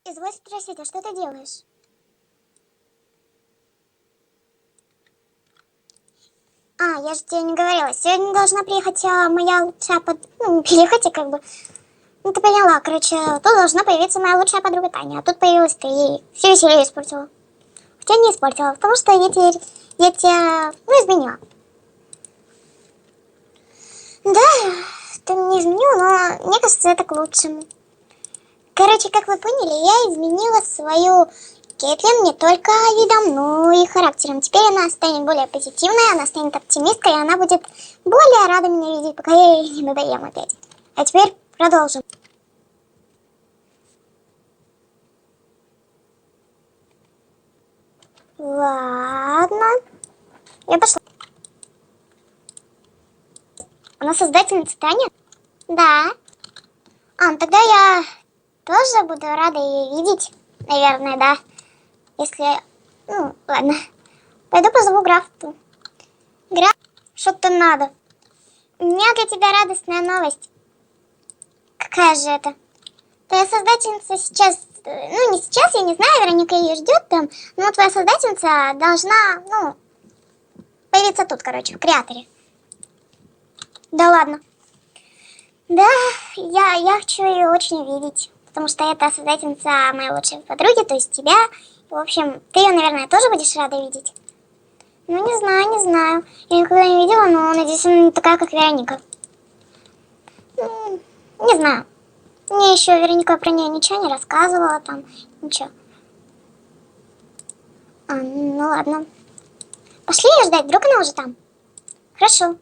Изволь спросить, а что ты делаешь? Я же тебе не говорила. Сегодня должна приехать моя лучшая Ну, приехать, как бы... Ну, ты поняла, короче, тут должна появиться моя лучшая подруга Таня. А тут появилась ты и все веселье испортила. Хотя не испортила, потому что я тебя, изменила. Да, ты мне изменила, но мне кажется, это к лучшему. Короче, как вы поняли, я изменила свою Кэтлин не только видом, но и характером. Теперь она станет более позитивной, она станет оптимисткой, и она будет более рада меня видеть, пока я ей не надоем опять. А теперь продолжим. Ладно, я пошла. Она создательница Таня? Да. Ну тогда я тоже буду рада ее видеть, наверное, да. Если... Ну, ладно. Пойду позову графа. Граф, что-то надо. У меня для тебя радостная новость. Какая же это? Твоя создательница сейчас... Ну, не сейчас, я не знаю, Вероника ее ждет там. Но твоя создательница должна, появиться тут, короче, в креаторе. Да ладно. Да, я хочу ее очень увидеть. Потому что это создательница моей лучшей подруги, то есть тебя. В общем, ты ее, наверное, тоже будешь рада видеть. Ну, не знаю. Я никогда не видела, но надеюсь, она не такая, как Вероника. Не знаю. Мне еще Вероника про нее ничего не рассказывала там. Ничего. Ну ладно. Пошли ее ждать, вдруг она уже там. Хорошо.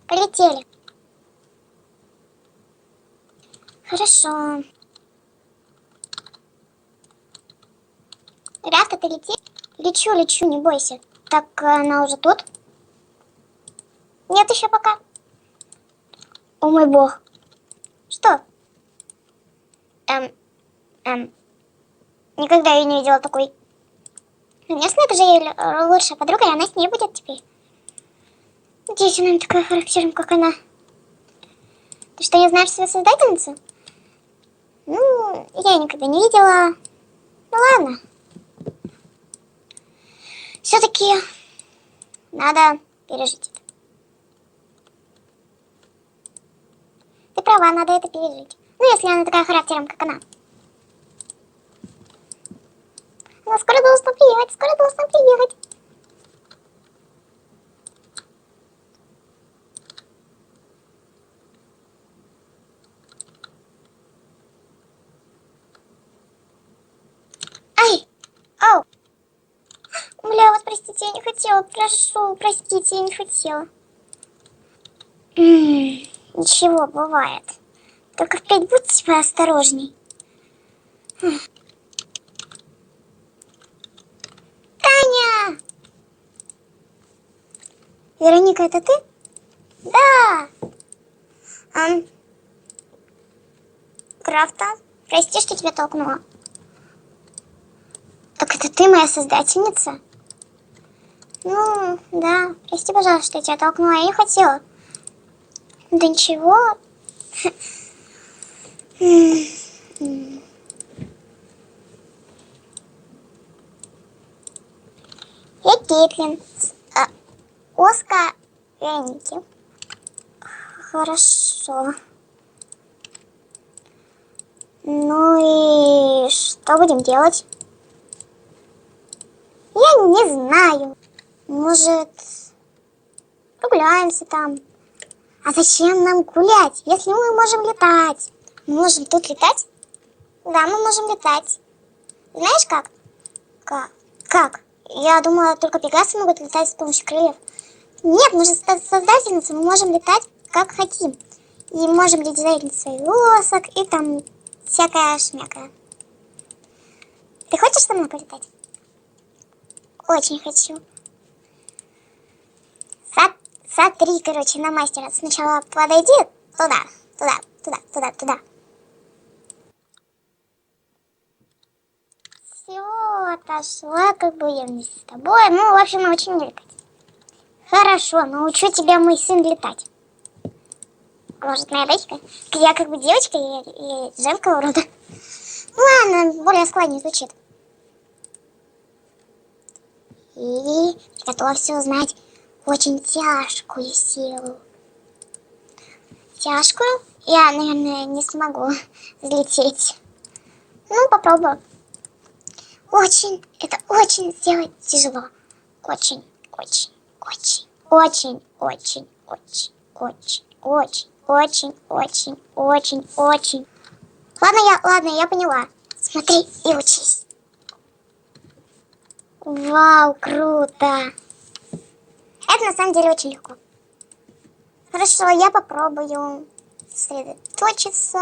Полетели. Хорошо. Ребята, ты лети? Лечу, не бойся. Так, она уже тут? Нет еще пока. О мой бог. Что? Никогда ее не видела такой. Конечно, это же ее лучшая подруга, и она с ней будет теперь. Надеюсь, она не такая характером, как она. Ты что, не знаешь свою создательницу? Ну, я ее никогда не видела. Ну ладно. Все-таки надо пережить это. Ты права, надо это пережить. Ну, если она такая характером, как она. Она скоро должна приехать. Ай! Ау! Бля, вот простите, я не хотела. Прошу, простите, я не хотела. Ничего, бывает. Только впредь будьте поосторожней. Таня! Вероника, это ты? Да! Правда? Прости, что тебя толкнула. Так это ты моя создательница? Ну, да. Прости, пожалуйста, что я тебя толкнула. Я не хотела. Да ничего. Я Кейтлин. Оска Вероники. Хорошо. Ну и что будем делать? Я не знаю. Может, прогуляемся там. А зачем нам гулять, если мы можем летать? Мы можем тут летать? Да, мы можем летать. Знаешь как? Как? Я думала, только пегасы могут летать с помощью крыльев. Нет, мы же создательницы, мы можем летать как хотим. И можем дизайнить свои лосок и там всякая шмякая. Ты хочешь со мной полетать? Очень хочу. Смотри, короче, на мастера. Сначала подойди туда. Все, отошла, как бы я вместе с тобой. Ну, в общем, научи меня летать. Хорошо, научу тебя, мой сын, летать. Может, моя дочка? Я как бы девочка и женского рода. Ладно, более складнее звучит. И готовься узнать очень тяжкую силу. Тяжкую? Я, наверное, не смогу взлететь. Ну, попробую. Это очень сделать тяжело. Очень. Ладно, я поняла. Смотри и учись. Вау, круто. Это на самом деле очень легко. Хорошо, я попробую сосредоточиться.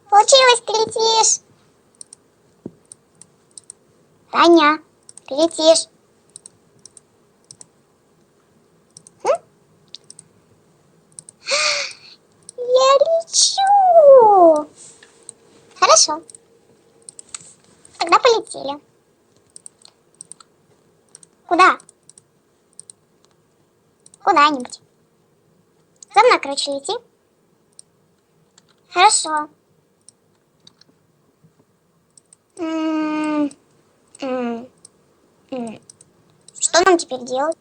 Получилось, ты летишь. Таня, ты летишь. Я лечу. Хорошо. Тогда полетели. Куда? Куда-нибудь. За мной, короче, лети. Хорошо. Что нам теперь делать?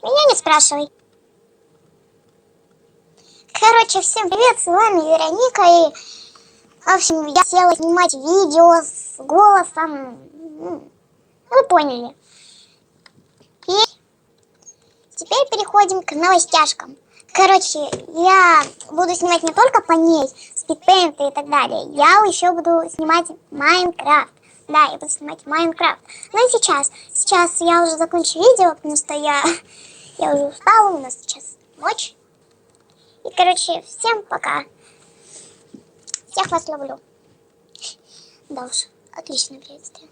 Меня не спрашивай. Короче, всем привет, с вами Вероника, и, в общем, я села снимать видео с голосом, вы поняли. И теперь переходим к новостяшкам. Короче, я буду снимать не только по ней, спидпейнты и так далее, я еще буду снимать Майнкрафт. Да, я буду снимать Майнкрафт. Но и сейчас я уже закончу видео, потому что я уже устала, у нас сейчас ночь. И, короче, всем пока. Всех вас люблю. Да уж, отличное приветствие.